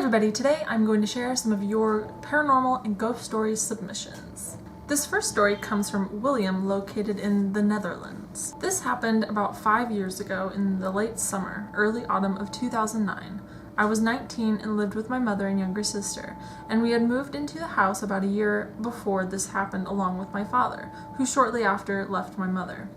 everybody, today I'm going to share some of your paranormal and ghost story submissions. This first story comes from William, located in the Netherlands. This happened about 5 years ago in the late summer, early autumn of 2009. I was 19 and lived with my mother and younger sister, and we had moved into the house about a year before this happened along with my father, who shortly after left my mother.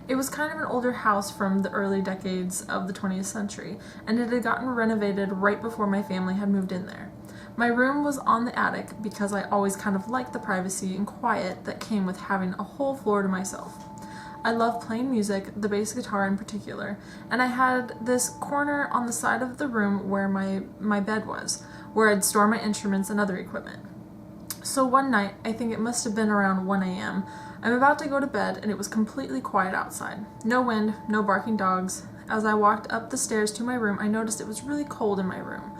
It was kind of an older house from the early decades of the 20th century, and it had gotten renovated right before my family had moved in there. My room was on the attic because I always kind of liked the privacy and quiet that came with having a whole floor to myself. I love playing music, the bass guitar in particular, and I had this corner on the side of the room where my bed was, where I'd store my instruments and other equipment. So one night, I think it must have been around 1 a.m., I'm about to go to bed and it was completely quiet outside. No wind, no barking dogs. As I walked up the stairs to my room, I noticed it was really cold in my room.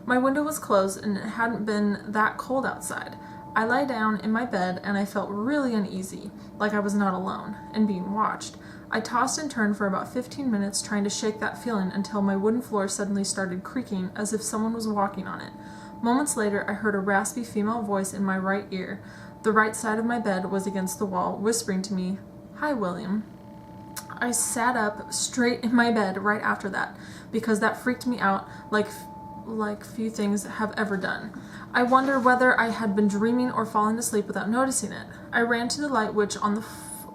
My window was closed and it hadn't been that cold outside. I lay down in my bed and I felt really uneasy, like I was not alone, and being watched. I tossed and turned for about 15 minutes trying to shake that feeling until my wooden floor suddenly started creaking as if someone was walking on it. Moments later, I heard a raspy female voice in my right ear. The right side of my bed was against the wall, whispering to me, "Hi, William." I sat up straight in my bed right after that, because that freaked me out like few things have ever done. I wonder whether I had been dreaming or falling asleep without noticing it. I ran to the light switch on the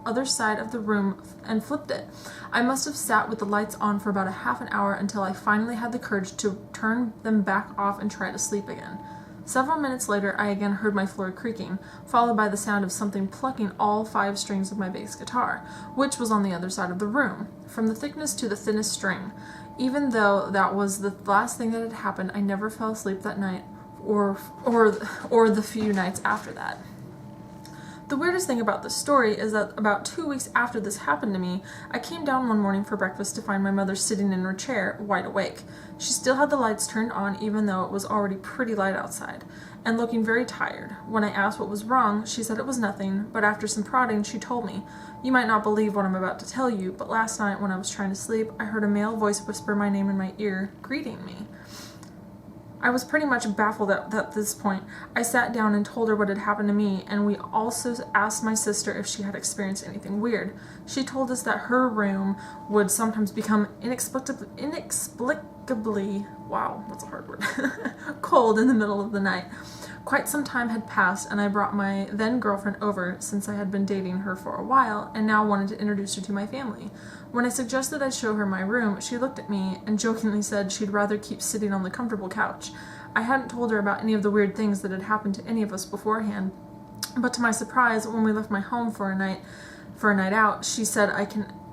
other side of the room and flipped it. I must have sat with the lights on for about a half an hour until I finally had the courage to turn them back off and try to sleep again. Several minutes later, I again heard my floor creaking, followed by the sound of something plucking all 5 strings of my bass guitar, which was on the other side of the room, from the thickness to the thinnest string. Even though that was the last thing that had happened, I never fell asleep that night or the few nights after that. The weirdest thing about this story is that about 2 weeks after this happened to me, I came down one morning for breakfast to find my mother sitting in her chair, wide awake. She still had the lights turned on even though it was already pretty light outside, and looking very tired. When I asked what was wrong, she said it was nothing, but after some prodding, she told me, "You might not believe what I'm about to tell you, but last night when I was trying to sleep, I heard a male voice whisper my name in my ear, greeting me." I was pretty much baffled at this point. I sat down and told her what had happened to me, and we also asked my sister if she had experienced anything weird. She told us that her room would sometimes become inexplicably, wow, that's a hard word, cold in the middle of the night. Quite some time had passed, and I brought my then girlfriend over since I had been dating her for a while and now wanted to introduce her to my family. When I suggested I show her my room, she looked at me and jokingly said she'd rather keep sitting on the comfortable couch. I hadn't told her about any of the weird things that had happened to any of us beforehand, but to my surprise, when we left my home for a night out, she said,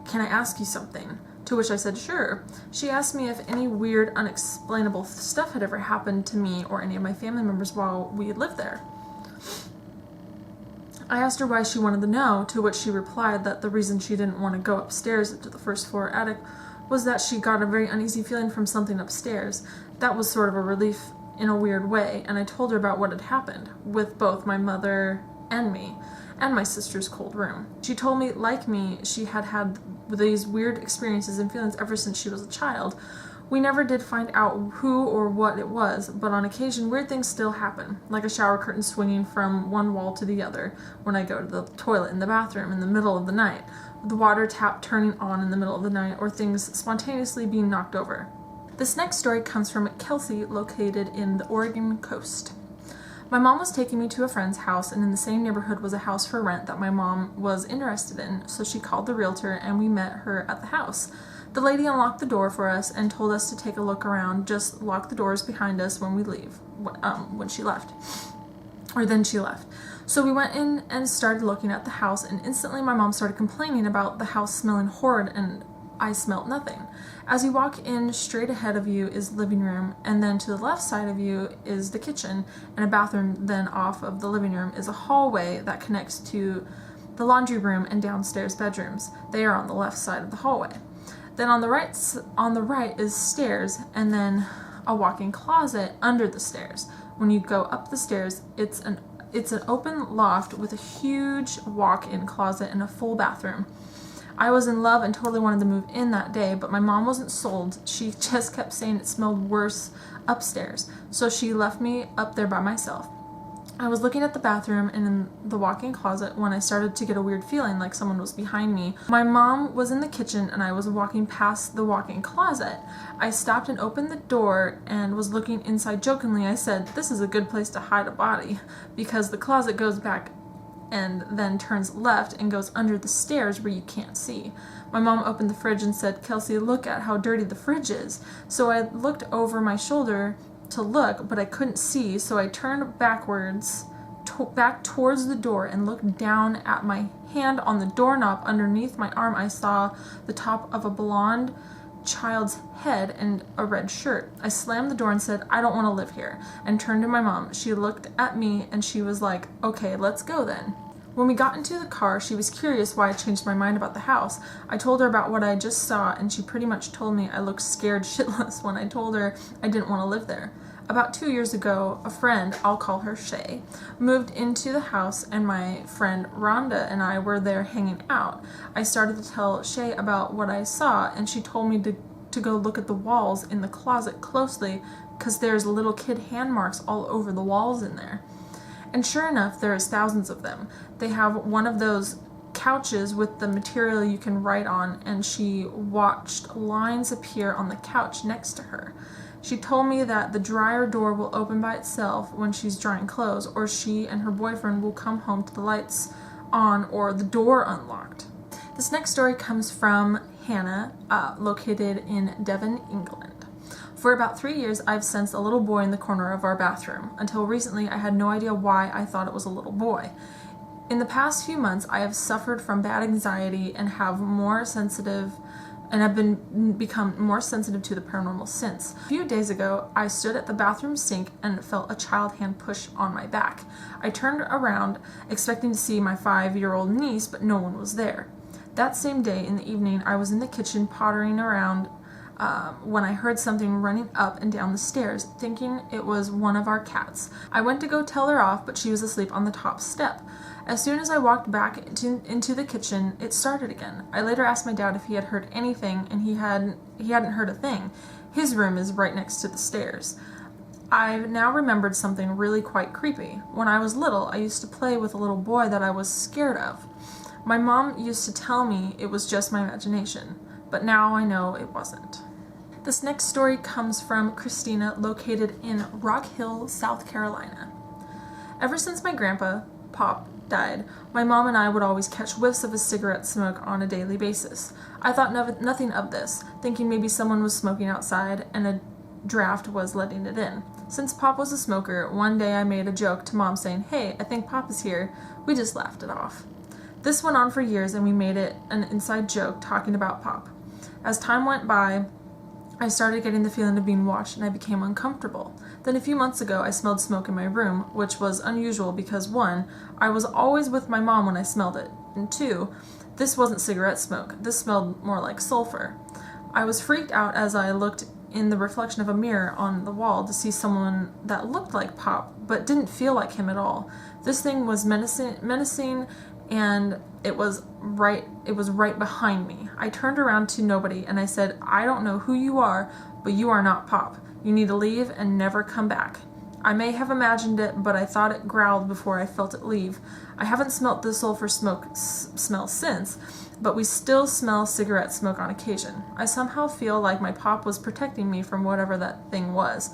Can I ask you something?" To which I said, "Sure." She asked me if any weird, unexplainable stuff had ever happened to me or any of my family members while we lived there. I asked her why she wanted to know, to which she replied that the reason she didn't want to go upstairs to the first floor attic was that she got a very uneasy feeling from something upstairs. That was sort of a relief in a weird way, and I told her about what had happened with both my mother and me, and my sister's cold room. She told me, like me, she had had these weird experiences and feelings ever since she was a child. We never did find out who or what it was, but on occasion weird things still happen, like a shower curtain swinging from one wall to the other when I go to the toilet in the bathroom in the middle of the night, the water tap turning on in the middle of the night, or things spontaneously being knocked over. This next story comes from Kelsey, located in the Oregon coast. My mom was taking me to a friend's house, and in the same neighborhood was a house for rent that my mom was interested in, so she called the realtor and we met her at the house. The lady unlocked the door for us and told us to take a look around, just lock the doors behind us when we leave, when she left. Or then she left. So we went in and started looking at the house, and instantly my mom started complaining about the house smelling horrid, and I smelt nothing. As you walk in, straight ahead of you is the living room, and then to the left side of you is the kitchen and a bathroom. Then off of the living room is a hallway that connects to the laundry room and downstairs bedrooms. They are on the left side of the hallway. Then on the right is stairs, and then a walk-in closet under the stairs. When you go up the stairs, it's an open loft with a huge walk-in closet and a full bathroom. I was in love and totally wanted to move in that day, but my mom wasn't sold. She just kept saying it smelled worse upstairs, so she left me up there by myself. I was looking at the bathroom and in the walk-in closet when I started to get a weird feeling like someone was behind me. My mom was in the kitchen and I was walking past the walk-in closet. I stopped and opened the door and was looking inside jokingly. I said, "This is a good place to hide a body," because the closet goes back and then turns left and goes under the stairs where you can't see. My mom opened the fridge and said, "Kelsey, look at how dirty the fridge is." So I looked over my shoulder to look, but I couldn't see, so I turned backwards, back towards the door and looked down at my hand on the doorknob. Underneath my arm, I saw the top of a blonde child's head and a red shirt. I slammed the door and said, "I don't want to live here," and turned to my mom. She looked at me and she was like, "Okay, let's go then." When we got into the car, she was curious why I changed my mind about the house. I told her about what I just saw, and she pretty much told me I looked scared shitless when I told her I didn't want to live there. About 2 years ago, a friend, I'll call her Shay, moved into the house, and my friend Rhonda and I were there hanging out. I started to tell Shay about what I saw, and she told me to go look at the walls in the closet closely because there's little kid hand marks all over the walls in there. And sure enough, there's thousands of them. They have one of those couches with the material you can write on, and she watched lines appear on the couch next to her. She told me that the dryer door will open by itself when she's drying clothes, or she and her boyfriend will come home to the lights on or the door unlocked. This next story comes from Hannah, located in Devon, England. For about 3 years, I've sensed a little boy in the corner of our bathroom. Until recently, I had no idea why I thought it was a little boy. In the past few months, I have suffered from bad anxiety and have become more sensitive to the paranormal since. A few days ago, I stood at the bathroom sink and felt a child hand push on my back. I turned around, expecting to see my 5-year-old niece, but no one was there. That same day in the evening, I was in the kitchen pottering around when I heard something running up and down the stairs, thinking it was one of our cats. I went to go tell her off, but she was asleep on the top step. As soon as I walked back into the kitchen, it started again. I later asked my dad if he had heard anything, and he hadn't heard a thing. His room is right next to the stairs. I've now remembered something really quite creepy. When I was little, I used to play with a little boy that I was scared of. My mom used to tell me it was just my imagination, but now I know it wasn't. This next story comes from Christina, located in Rock Hill, South Carolina. Ever since my grandpa, Pop, died, my mom and I would always catch whiffs of his cigarette smoke on a daily basis. I thought nothing of this, thinking maybe someone was smoking outside and a draft was letting it in. Since Pop was a smoker, one day I made a joke to Mom saying, "Hey, I think Pop is here." We just laughed it off. This went on for years and we made it an inside joke talking about Pop. As time went by, I started getting the feeling of being watched and I became uncomfortable. Then a few months ago, I smelled smoke in my room, which was unusual because 1, I was always with my mom when I smelled it, and 2, this wasn't cigarette smoke. This smelled more like sulfur. I was freaked out as I looked in the reflection of a mirror on the wall to see someone that looked like Pop, but didn't feel like him at all. This thing was menacing and it was right behind me. I turned around to nobody and I said, "I don't know who you are, but you are not Pop. You need to leave and never come back." I may have imagined it, but I thought it growled before I felt it leave. I haven't smelt the sulfur smell since, but we still smell cigarette smoke on occasion. I somehow feel like my Pop was protecting me from whatever that thing was.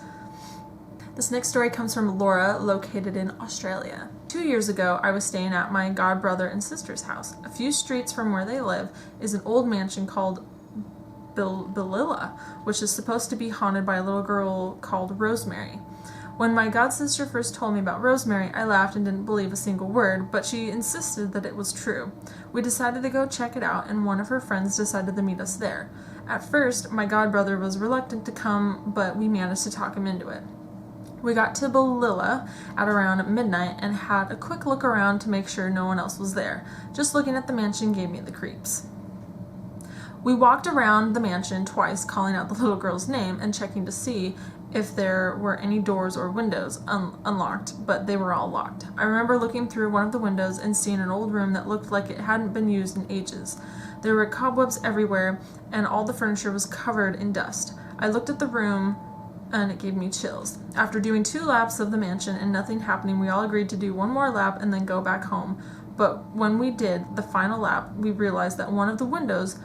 This next story comes from Laura, located in Australia. 2 years ago, I was staying at my godbrother and sister's house. A few streets from where they live is an old mansion called Belilla, which is supposed to be haunted by a little girl called Rosemary. When my godsister first told me about Rosemary, I laughed and didn't believe a single word, but she insisted that it was true. We decided to go check it out, and one of her friends decided to meet us there. At first, my godbrother was reluctant to come, but we managed to talk him into it. We got to Belilla at around midnight and had a quick look around to make sure no one else was there. Just looking at the mansion gave me the creeps. We walked around the mansion twice, calling out the little girl's name and checking to see if there were any doors or windows unlocked, but they were all locked. I remember looking through one of the windows and seeing an old room that looked like it hadn't been used in ages. There were cobwebs everywhere, and all the furniture was covered in dust. I looked at the room, and it gave me chills. After doing 2 laps of the mansion and nothing happening, we all agreed to do 1 more lap and then go back home. But when we did the final lap, we realized that one of the windows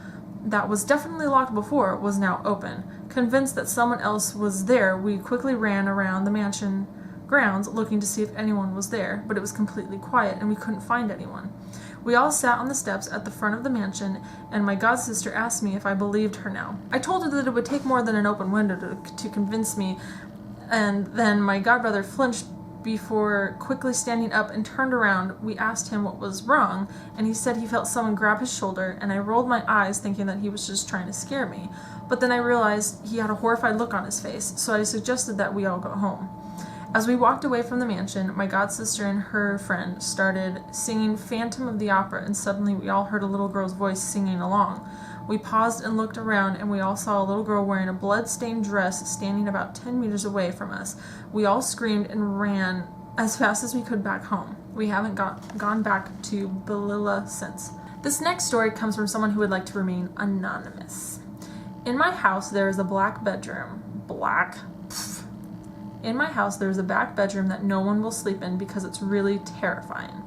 that was definitely locked before was now open. Convinced that someone else was there, we quickly ran around the mansion grounds looking to see if anyone was there, but it was completely quiet and we couldn't find anyone. We all sat on the steps at the front of the mansion, and my godsister asked me if I believed her now. I told her that it would take more than an open window to convince me, and then my godbrother flinched before quickly standing up and turned around. We asked him what was wrong, and he said he felt someone grab his shoulder, and I rolled my eyes thinking that he was just trying to scare me. But then I realized he had a horrified look on his face, so I suggested that we all go home. As we walked away from the mansion, my godsister and her friend started singing Phantom of the Opera, and suddenly we all heard a little girl's voice singing along. We paused and looked around, and we all saw a little girl wearing a blood-stained dress standing about 10 meters away from us. We all screamed and ran as fast as we could back home. We haven't gone back to Belilla since. This next story comes from someone who would like to remain anonymous. In my house, there is a black bedroom. Black? Pfft. In my house, there is a back bedroom that no one will sleep in because it's really terrifying.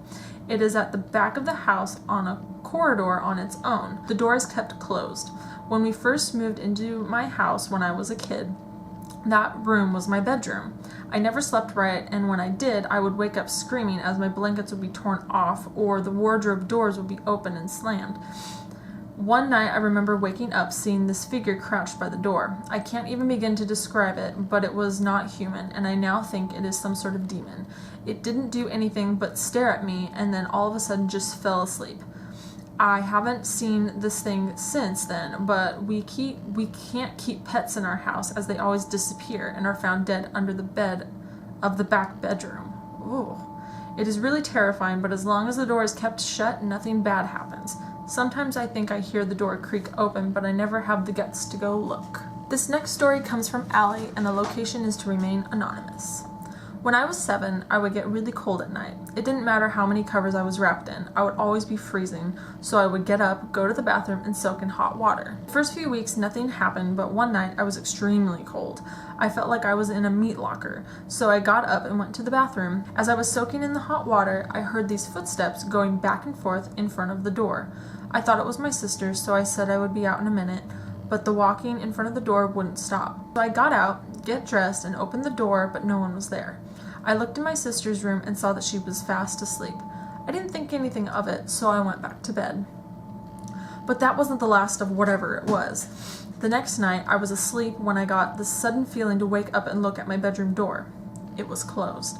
It is at the back of the house on a corridor on its own. The door is kept closed. When we first moved into my house when I was a kid, that room was my bedroom. I never slept right, and when I did, I would wake up screaming as my blankets would be torn off or the wardrobe doors would be open and slammed. One night I remember waking up seeing this figure crouched by the door. I can't even begin to describe it, but it was not human, and I now think it is some sort of demon. It didn't do anything but stare at me and then all of a sudden just fell asleep. I haven't seen this thing since then, but we can't keep pets in our house as they always disappear and are found dead under the bed of the back bedroom. Ooh. It is really terrifying, but as long as the door is kept shut, nothing bad happens. Sometimes I think I hear the door creak open, but I never have the guts to go look. This next story comes from Allie, and the location is to remain anonymous. When I was 7, I would get really cold at night. It didn't matter how many covers I was wrapped in. I would always be freezing, so I would get up, go to the bathroom, and soak in hot water. The first few weeks, nothing happened, but one night I was extremely cold. I felt like I was in a meat locker, so I got up and went to the bathroom. As I was soaking in the hot water, I heard these footsteps going back and forth in front of the door. I thought it was my sister, so I said I would be out in a minute, but the walking in front of the door wouldn't stop. So I got out, get dressed, and opened the door, but no one was there. I looked in my sister's room and saw that she was fast asleep. I didn't think anything of it, so I went back to bed. But that wasn't the last of whatever it was. The next night, I was asleep when I got this sudden feeling to wake up and look at my bedroom door. It was closed.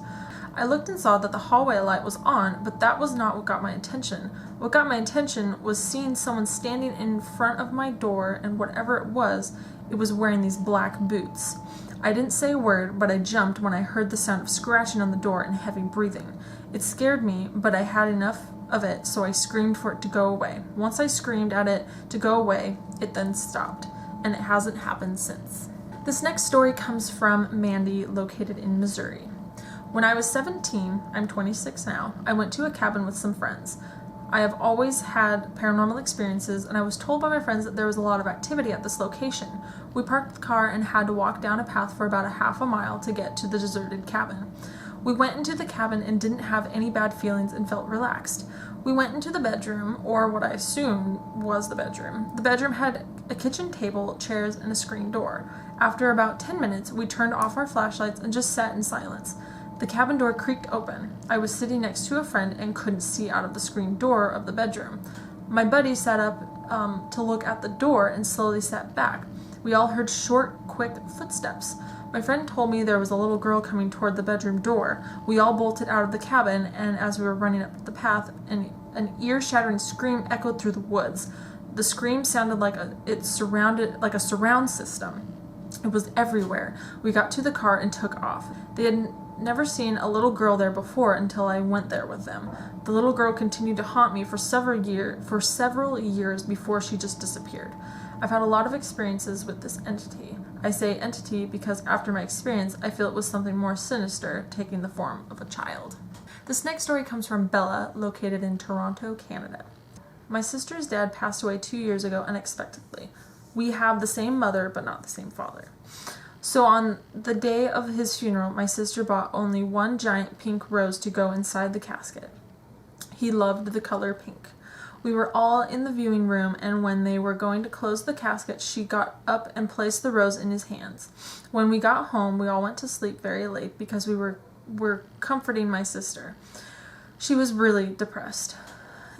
I looked and saw that the hallway light was on, but that was not what got my attention. What got my attention was seeing someone standing in front of my door, and whatever it was wearing these black boots. I didn't say a word, but I jumped when I heard the sound of scratching on the door and heavy breathing. It scared me, but I had enough of it, so I screamed for it to go away. Once I screamed at it to go away, it then stopped, and it hasn't happened since. This next story comes from Mandy, located in Missouri. When I was 17, I'm 26 now, I went to a cabin with some friends. I have always had paranormal experiences, and I was told by my friends that there was a lot of activity at this location. We parked the car and had to walk down a path for about a half a mile to get to the deserted cabin. We went into the cabin and didn't have any bad feelings and felt relaxed. We went into the bedroom, or what I assumed was the bedroom. The bedroom had a kitchen table, chairs, and a screen door. After about 10 minutes, we turned off our flashlights and just sat in silence. The cabin door creaked open. I was sitting next to a friend and couldn't see out of the screen door of the bedroom. My buddy sat up to look at the door and slowly sat back. We all heard short, quick footsteps. My friend told me there was a little girl coming toward the bedroom door. We all bolted out of the cabin, and as we were running up the path, an ear-shattering scream echoed through the woods. The scream sounded like a surround system. It was everywhere. We got to the car and took off. They had never seen a little girl there before until I went there with them. The little girl continued to haunt me for several years before she just disappeared. I've had a lot of experiences with this entity. I say entity because after my experience, I feel it was something more sinister, taking the form of a child. This next story comes from Bella, located in Toronto, Canada. My sister's dad passed away 2 years ago unexpectedly. We have the same mother, but not the same father. So on the day of his funeral, my sister bought only one giant pink rose to go inside the casket. He loved the color pink. We were all in the viewing room, and when they were going to close the casket, she got up and placed the rose in his hands. When we got home, we all went to sleep very late because we were comforting my sister. She was really depressed.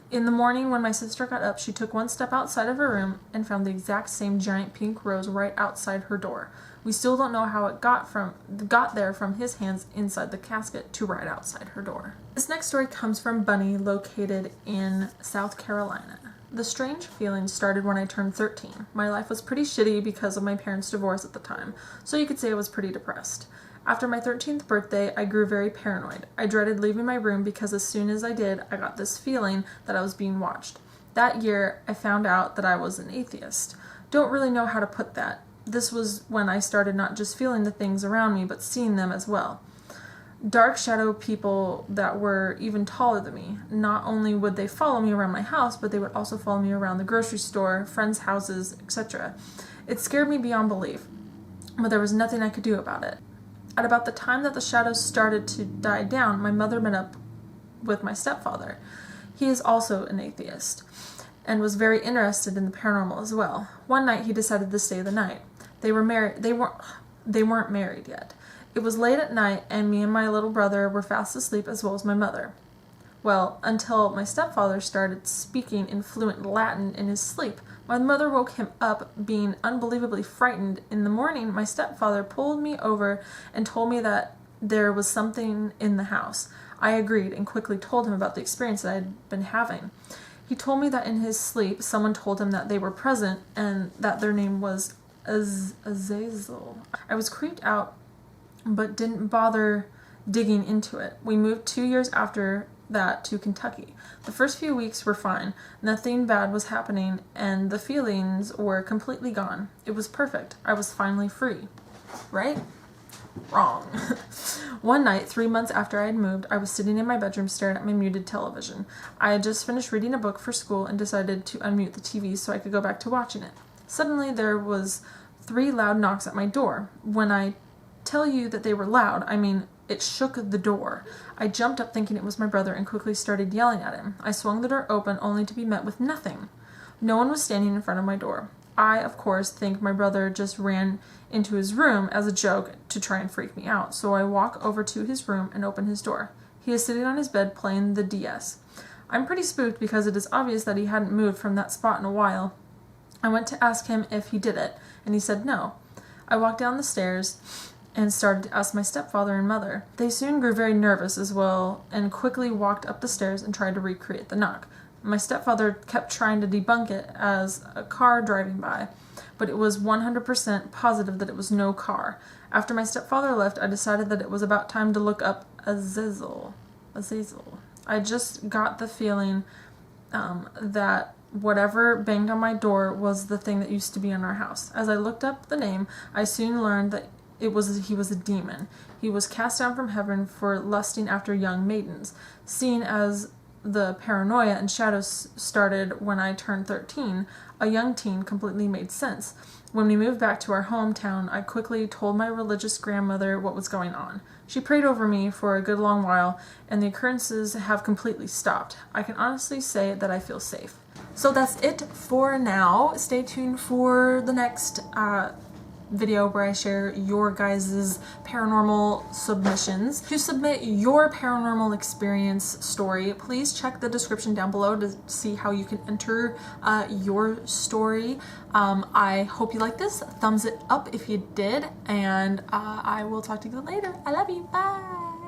In the morning, when my sister got up, she took one step outside of her room and found the exact same giant pink rose right outside her door. We still don't know how it got there from his hands inside the casket to right outside her door. This next story comes from Bunny, located in South Carolina. The strange feeling started when I turned 13. My life was pretty shitty because of my parents' divorce at the time, so you could say I was pretty depressed. After my 13th birthday, I grew very paranoid. I dreaded leaving my room because as soon as I did, I got this feeling that I was being watched. That year, I found out that I was an atheist. Don't really know how to put that. This was when I started not just feeling the things around me, but seeing them as well. Dark shadow people that were even taller than me. Not only would they follow me around my house, but they would also follow me around the grocery store, friends' houses, etc. It scared me beyond belief, but there was nothing I could do about it. At about the time that the shadows started to die down, my mother met up with my stepfather. He is also an atheist and was very interested in the paranormal as well. One night he decided to stay the night. They weren't married yet. It was late at night, and me and my little brother were fast asleep, as well as my mother. Well, until my stepfather started speaking in fluent Latin in his sleep. My mother woke him up, being unbelievably frightened. In the morning, my stepfather pulled me over and told me that there was something in the house. I agreed and quickly told him about the experience that I had been having. He told me that in his sleep, someone told him that they were present and that their name was Azazel. I was creeped out, but didn't bother digging into it. We moved 2 years after that to Kentucky. The first few weeks were fine. Nothing bad was happening, and the feelings were completely gone. It was perfect. I was finally free. Right? Wrong. One night, 3 months after I had moved, I was sitting in my bedroom staring at my muted television. I had just finished reading a book for school and decided to unmute the TV so I could go back to watching it. Suddenly, there was 3 loud knocks at my door. When I tell you that they were loud, I mean it shook the door. I jumped up thinking it was my brother and quickly started yelling at him. I swung the door open only to be met with nothing. No one was standing in front of my door. I, of course, think my brother just ran into his room as a joke to try and freak me out, so I walk over to his room and open his door. He is sitting on his bed playing the DS. I'm pretty spooked because it is obvious that he hadn't moved from that spot in a while. I went to ask him if he did it, and he said no. I walked down the stairs and started to ask my stepfather and mother. They soon grew very nervous as well and quickly walked up the stairs and tried to recreate the knock. My stepfather kept trying to debunk it as a car driving by, but it was 100% positive that it was no car. After my stepfather left, I decided that it was about time to look up Azazel. I just got the feeling that whatever banged on my door was the thing that used to be in our house. As I looked up the name, I soon learned that he was a demon. He was cast down from heaven for lusting after young maidens. Seeing as the paranoia and shadows started when I turned 13, a young teen completely made sense. When we moved back to our hometown, I quickly told my religious grandmother what was going on. She prayed over me for a good long while, and the occurrences have completely stopped. I can honestly say that I feel safe. So that's it for now. Stay tuned for the next video where I share your guys' paranormal submissions. To submit your paranormal experience story, please check the description down below to see how you can enter your story. I hope you like this. Thumbs it up if you did, and I will talk to you later. I love you. Bye.